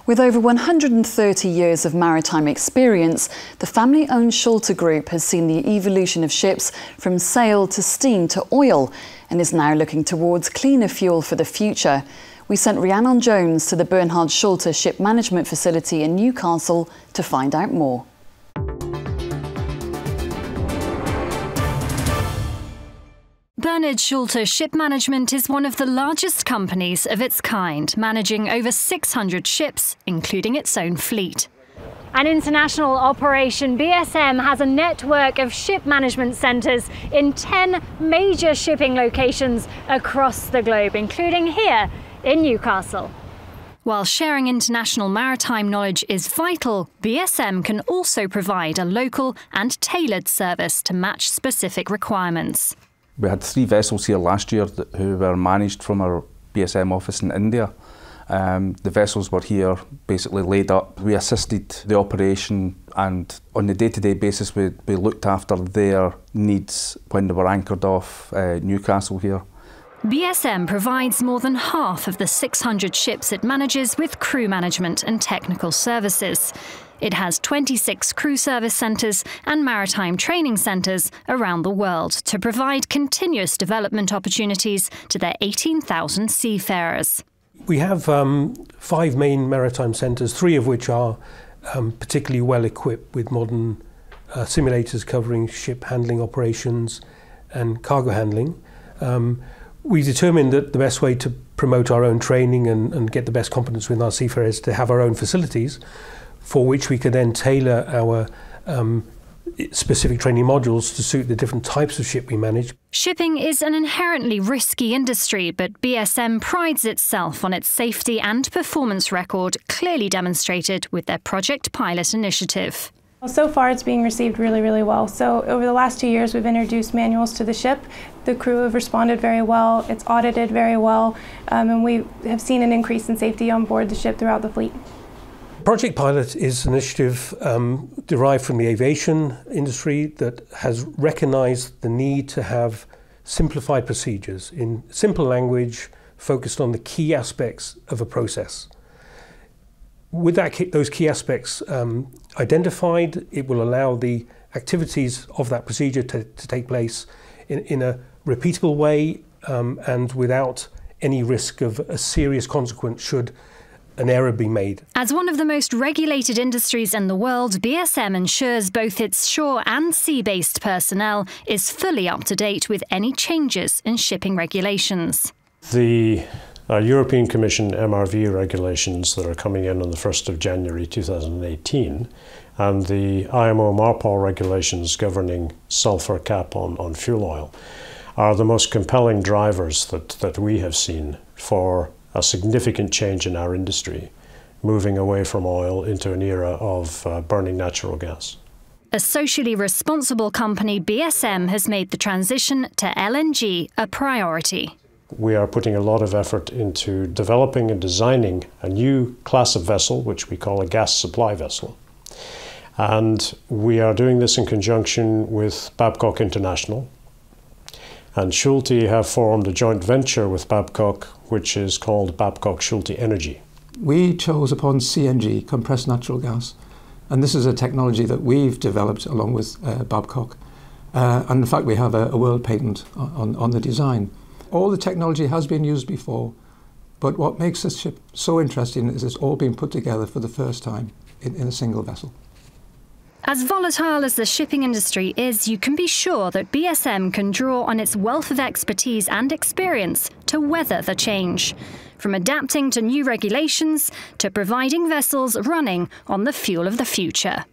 With over 130 years of maritime experience, the family-owned Schulte Group has seen the evolution of ships from sail to steam to oil and is now looking towards cleaner fuel for the future. We sent Rhiannon Jones to the Bernhard Schulte Shipmanagement facility in Newcastle to find out more. Bernhard Schulte Shipmanagement is one of the largest companies of its kind, managing over 600 ships, including its own fleet. An international operation, BSM has a network of ship management centres in 10 major shipping locations across the globe, including here in Newcastle. While sharing international maritime knowledge is vital, BSM can also provide a local and tailored service to match specific requirements. We had 3 vessels here last year who were managed from our BSM office in India. The vessels were here basically laid up. We assisted the operation, and on a day-to-day basis we looked after their needs when they were anchored off Newcastle here. BSM provides more than half of the 600 ships it manages with crew management and technical services. It has 26 crew service centres and maritime training centres around the world to provide continuous development opportunities to their 18,000 seafarers. We have 5 main maritime centres, 3 of which are particularly well equipped with modern simulators covering ship handling operations and cargo handling. We determined that the best way to promote our own training and get the best competence with our seafarers is to have our own facilities, for which we could then tailor our specific training modules to suit the different types of ship we manage. Shipping is an inherently risky industry, but BSM prides itself on its safety and performance record, clearly demonstrated with their Project Pilot initiative. So far it's being received really well. So over the last 2 years we've introduced manuals to the ship. The crew have responded very well, it's audited very well, and we have seen an increase in safety on board the ship throughout the fleet. Project Pilot is an initiative derived from the aviation industry that has recognised the need to have simplified procedures in simple language focused on the key aspects of a process. With those key aspects identified, it will allow the activities of that procedure to take place in a repeatable way and without any risk of a serious consequence should an error be made. As one of the most regulated industries in the world, BSM ensures both its shore and sea-based personnel is fully up to date with any changes in shipping regulations. The European Commission MRV regulations that are coming in on the 1st of January 2018 and the IMO MARPOL regulations governing sulphur cap on fuel oil are the most compelling drivers that we have seen for a significant change in our industry, moving away from oil into an era of burning natural gas. A socially responsible company, BSM has made the transition to LNG a priority. We are putting a lot of effort into developing and designing a new class of vessel, which we call a gas supply vessel. And we are doing this in conjunction with Babcock International. And Schulte have formed a joint venture with Babcock, which is called Babcock Schulte Energy. We chose upon CNG, compressed natural gas, and this is a technology that we've developed along with Babcock. And in fact, we have a world patent on the design. All the technology has been used before, but what makes this ship so interesting is it's all been put together for the first time in a single vessel. As volatile as the shipping industry is, you can be sure that BSM can draw on its wealth of expertise and experience to weather the change, from adapting to new regulations to providing vessels running on the fuel of the future.